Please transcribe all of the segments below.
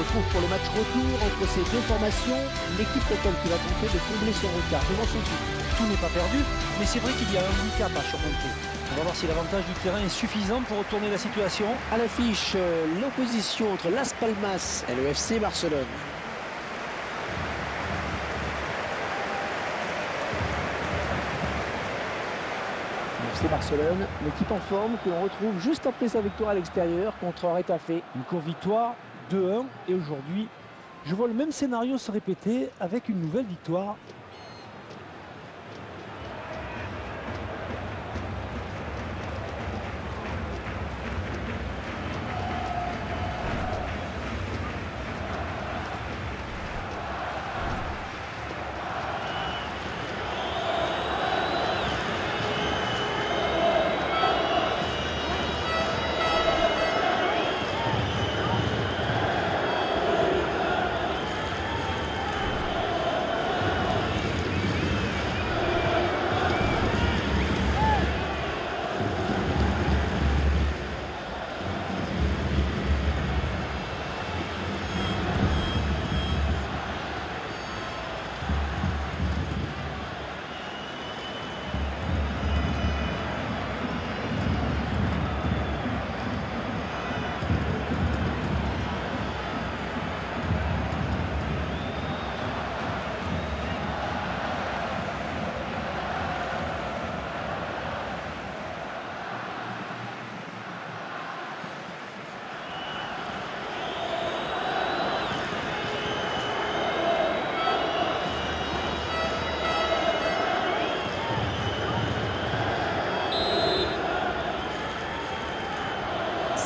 retrouve pour le match retour entre ces deux formations. L'équipe locale qui va tenter de combler son retard devant son but. Tout n'est pas perdu, mais c'est vrai qu'il y a un handicap à surmonter. On va voir si l'avantage du terrain est suffisant pour retourner la situation. À l'affiche, l'opposition entre Las Palmas et le FC Barcelone. Le FC Barcelone, l'équipe en forme que l'on retrouve juste après sa victoire à l'extérieur contre Retafe. Une courte victoire, 2-1, et aujourd'hui, je vois le même scénario se répéter avec une nouvelle victoire.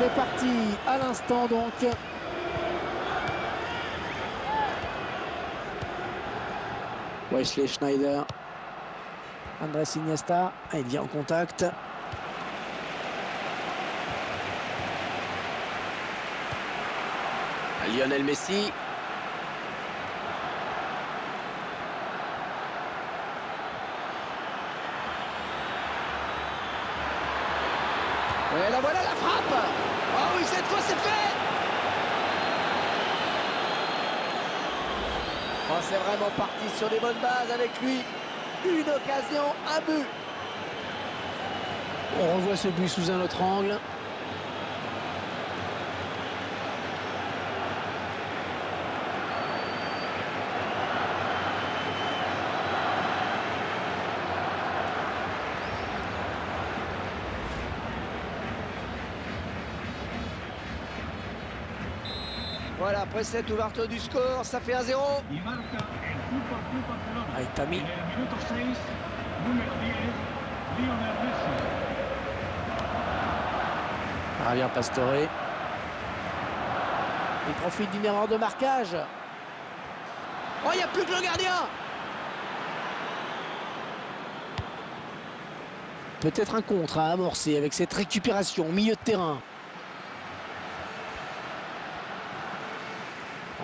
C'est parti à l'instant donc. Wesley Schneider. Andrés Iniesta. Il vient en contact. Lionel Messi. Et là voilà la frappe. Oh oui, cette fois c'est fait. Oh, c'est vraiment parti sur des bonnes bases avec lui. Une occasion, un but. On revoit ce but sous un autre angle. Voilà, après cette ouverture du score, ça fait 1-0. Aitami. Javier Pastore. Il profite d'une erreur de marquage. Oh, il n'y a plus que le gardien. Peut-être un contre à amorcer avec cette récupération au milieu de terrain.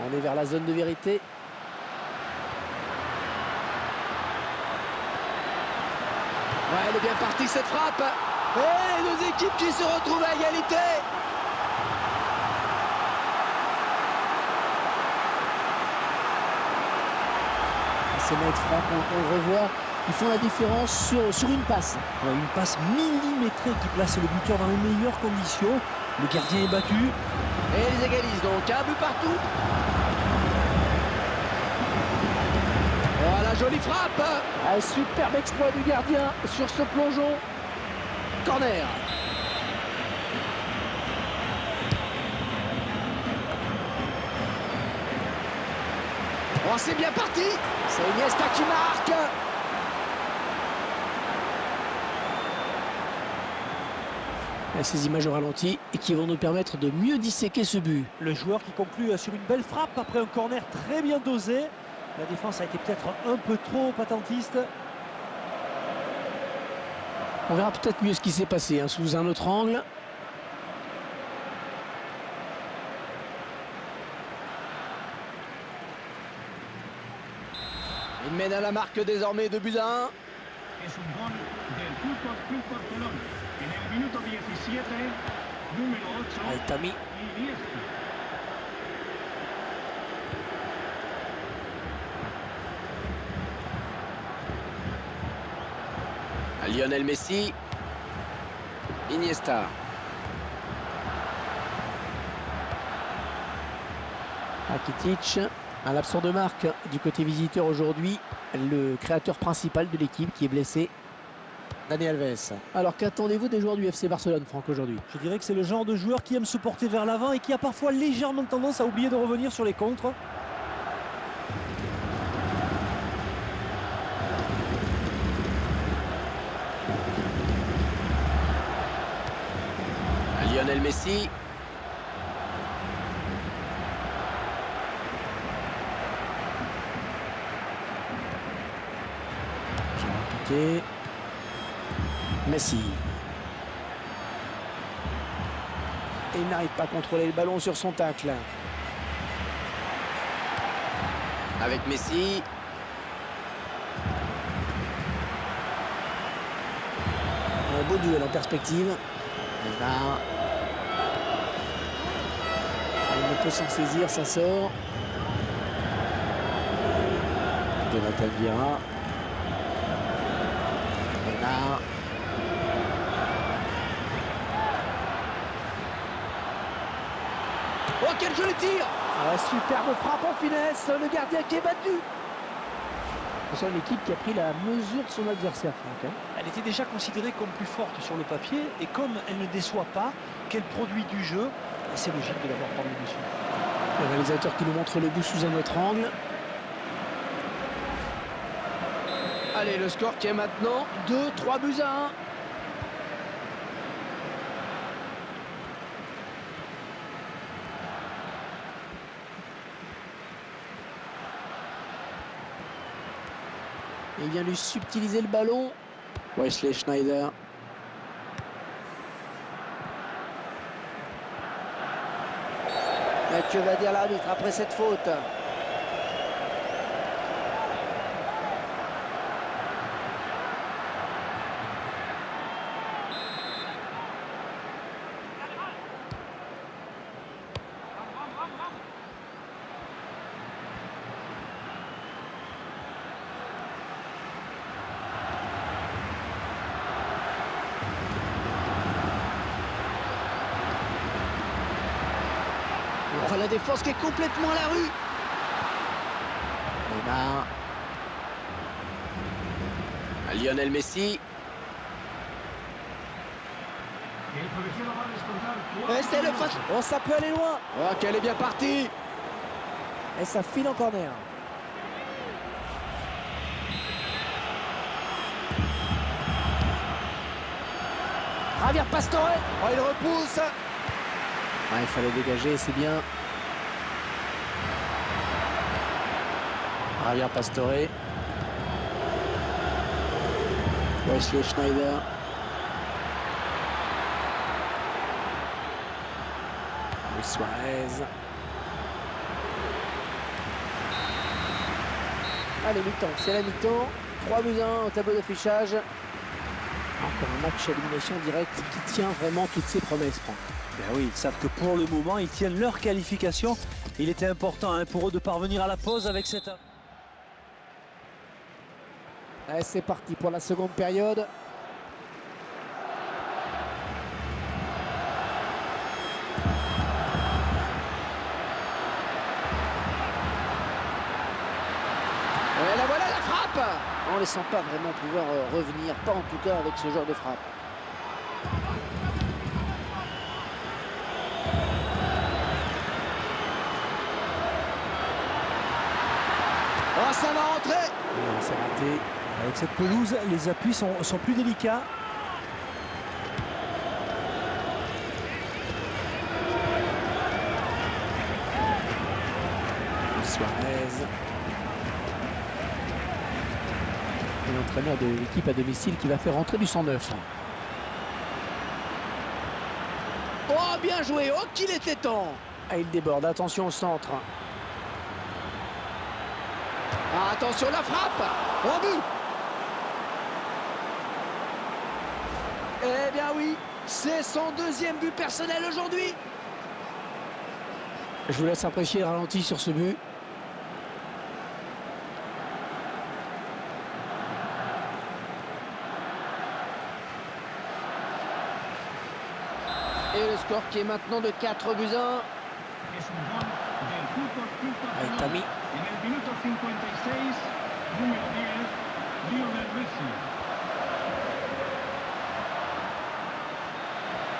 On est vers la zone de vérité. Ouais, elle est bien partie cette frappe. Et les deux équipes qui se retrouvent à égalité. Ces mecs frappent, on le revoit. Ils font la différence sur une passe. Ouais, une passe millimétrée qui place le buteur dans les meilleures conditions. Le gardien est battu. Et ils égalisent donc un but partout. Voilà, jolie frappe. Un superbe exploit du gardien sur ce plongeon. Corner. Oh, c'est bien parti. C'est Iniesta qui marque. Ces images au ralenti et qui vont nous permettre de mieux disséquer ce but. Le joueur qui conclut sur une belle frappe après un corner très bien dosé. La défense a été peut-être un peu trop attentiste. On verra peut-être mieux ce qui s'est passé sous un autre angle. Il mène à la marque désormais de buts à 1. Aitami. Lionel Messi. Iniesta. Rakitic, un absent de marque du côté visiteur aujourd'hui, le créateur principal de l'équipe qui est blessé, Dani Alves. Alors qu'attendez-vous des joueurs du FC Barcelone, Franck, aujourd'hui? Je dirais que c'est le genre de joueur qui aime se porter vers l'avant et qui a parfois légèrement tendance à oublier de revenir sur les contres. Lionel Messi. Piqué. Messi. Et il n'arrive pas à contrôler le ballon sur son tacle. Avec Messi. Un beau duel en perspective. Neymar. Il ne peut s'en saisir, ça sort. Jonathan Vieira. Neymar. Oh, quel joli tir! Superbe frappe en finesse, le gardien qui est battu. C'est une équipe qui a pris la mesure de son adversaire, Franck. Elle était déjà considérée comme plus forte sur le papier et comme elle ne déçoit pas, qu'elle produit du jeu, c'est logique de l'avoir prendre le dessus. Le réalisateur qui nous montre le but sous un autre angle. Allez, le score qui est maintenant 2-3 buts à 1. Il vient lui subtiliser le ballon. Wesley Schneider. Et que va dire l'arbitre après cette faute? Oh, la défense qui est complètement à la rue. Neymar. Lionel Messi. Et c'est le face. Oh, ça peut aller loin. Oh, qu'elle est bien partie! Et ça file en corner. Javier Pastore. Oh, il repousse! Ah, il fallait dégager, c'est bien. Javier Pastore. Wesley Schneider. Luis Suarez. Allez, mi-temps, c'est la mi-temps. 3 buts à 1 au tableau d'affichage. Encore un match à élimination directe qui tient vraiment toutes ses promesses, Franck. Ben oui, ils savent que pour le moment, ils tiennent leur qualification. Il était important pour eux de parvenir à la pause avec cette... Allez, c'est parti pour la seconde période. Et la voilà, la frappe! On ne les sent pas vraiment pouvoir revenir, pas en tout cas avec ce genre de frappe. Oh, ça va rentrer! Non, c'est raté. Avec cette pelouse, les appuis sont plus délicats. Suarez. L'entraîneur de l'équipe à domicile qui va faire rentrer du 109. Oh, bien joué! Oh, qu'il était temps! Ah, il déborde, attention au centre. Ah, attention, la frappe! Au but! Eh bien oui, c'est son deuxième but personnel aujourd'hui. Je vous laisse apprécier le ralenti sur ce but. score qui est maintenant de 4 buts 1. Aitami.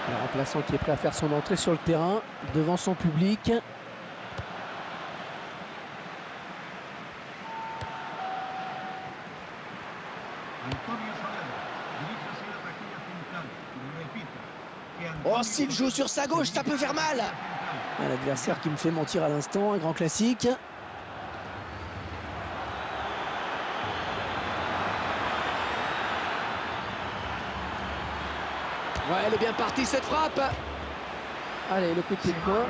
Le remplaçant qui est prêt à faire son entrée sur le terrain devant son public. Oh, s'il joue sur sa gauche, ça peut faire mal. L'adversaire qui me fait mentir à l'instant, un grand classique. Ouais, elle est bien partie cette frappe. Allez, le coup de pied de corps.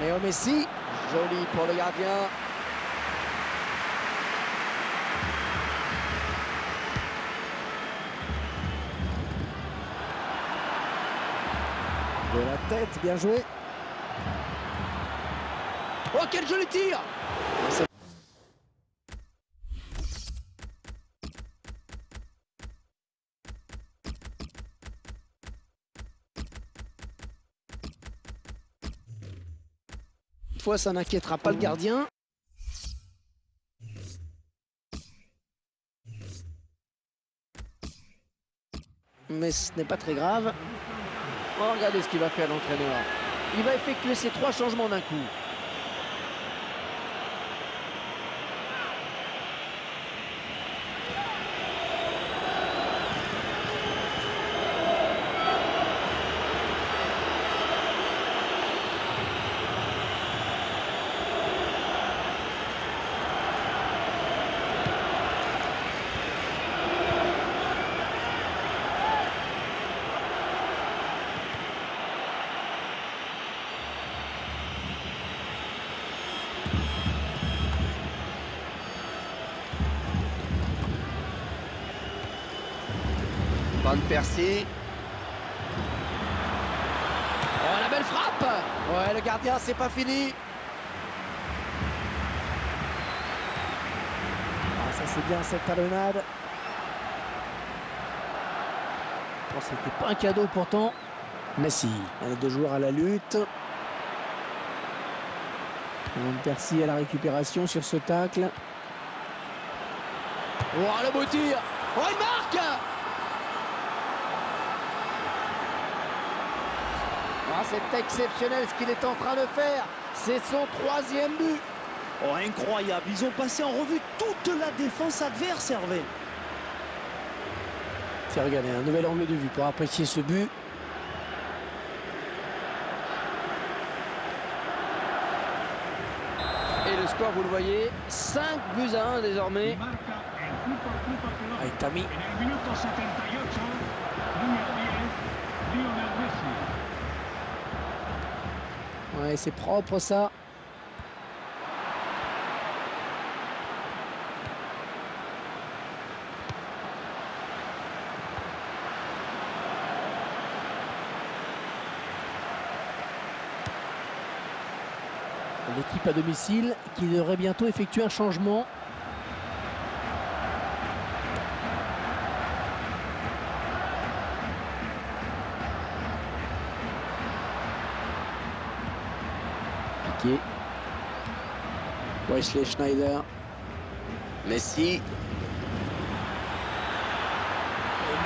Léo Messi, joli pour le gardien. De la tête, bien joué. Oh, quel joli tir. Cette fois, ça n'inquiétera pas le gardien. Mais ce n'est pas très grave. Oh, regardez ce qu'il va faire l'entraîneur. Il va effectuer ses 3 changements d'un coup. Bonne percée. Oh, la belle frappe. Ouais, le gardien, c'est pas fini. Ah, ça c'est bien cette talonnade. Bon, c'était pas un cadeau pourtant. Messi, les 2 joueurs à la lutte. Van Persie à la récupération sur ce tacle. Oh, le beau tir. Oh, il marque. Ah, c'est exceptionnel ce qu'il est en train de faire. C'est son 3e but. Oh, incroyable. Ils ont passé en revue toute la défense adverse, Hervé. Tiens, regardez, un nouvel angle de vue pour apprécier ce but. Et le score, vous le voyez, 5 buts à 1 désormais. Aitami. Ouais, c'est propre ça. L'équipe à domicile qui devrait bientôt effectuer un changement. Piqué. Wesley Schneider. Messi. Et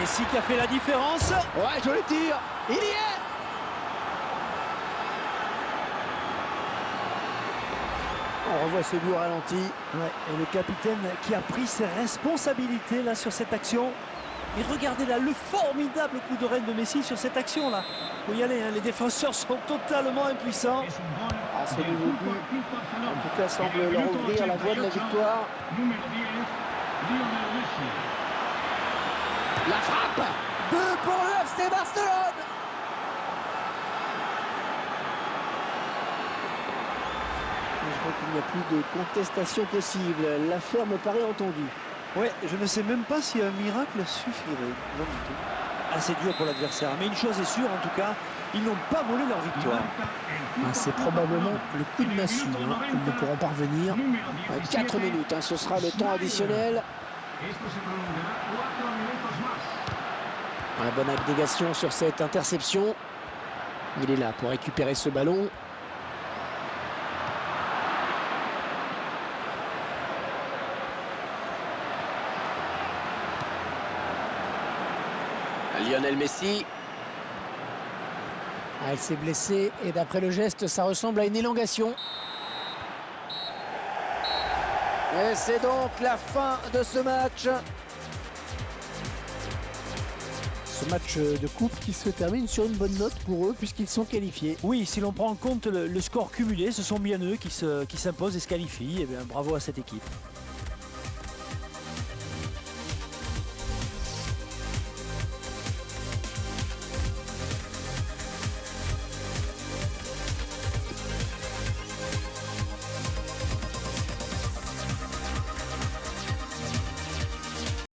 Messi qui a fait la différence. Ouais, joli tir. Il y est. On revoit ce but au ralenti. Ouais, et le capitaine qui a pris ses responsabilités là sur cette action. Et regardez là le formidable coup de reine de Messi sur cette action là. Faut y aller, hein, les défenseurs sont totalement impuissants. Ah, ce nouveau but, en tout cas, semble leur ouvrir la voie de la victoire. La frappe. 2 pour le FC Barcelone. Je crois qu'il n'y a plus de contestation possible. L'affaire me paraît entendue. Ouais, je ne sais même pas si un miracle suffirait. Non du tout. Assez dur pour l'adversaire. Mais une chose est sûre, en tout cas, ils n'ont pas volé leur victoire. Ah, c'est probablement le coup de massue. Ils ne pourront pas revenir. 4 minutes, ce sera le temps additionnel. La bonne abnégation sur cette interception. Il est là pour récupérer ce ballon. Lionel Messi. Ah, il s'est blessé et d'après le geste, ça ressemble à une élongation. Et c'est donc la fin de ce match. Ce match de coupe qui se termine sur une bonne note pour eux puisqu'ils sont qualifiés. Oui, si l'on prend en compte le score cumulé, ce sont bien eux qui s'imposent et se qualifient. Et bien, bravo à cette équipe.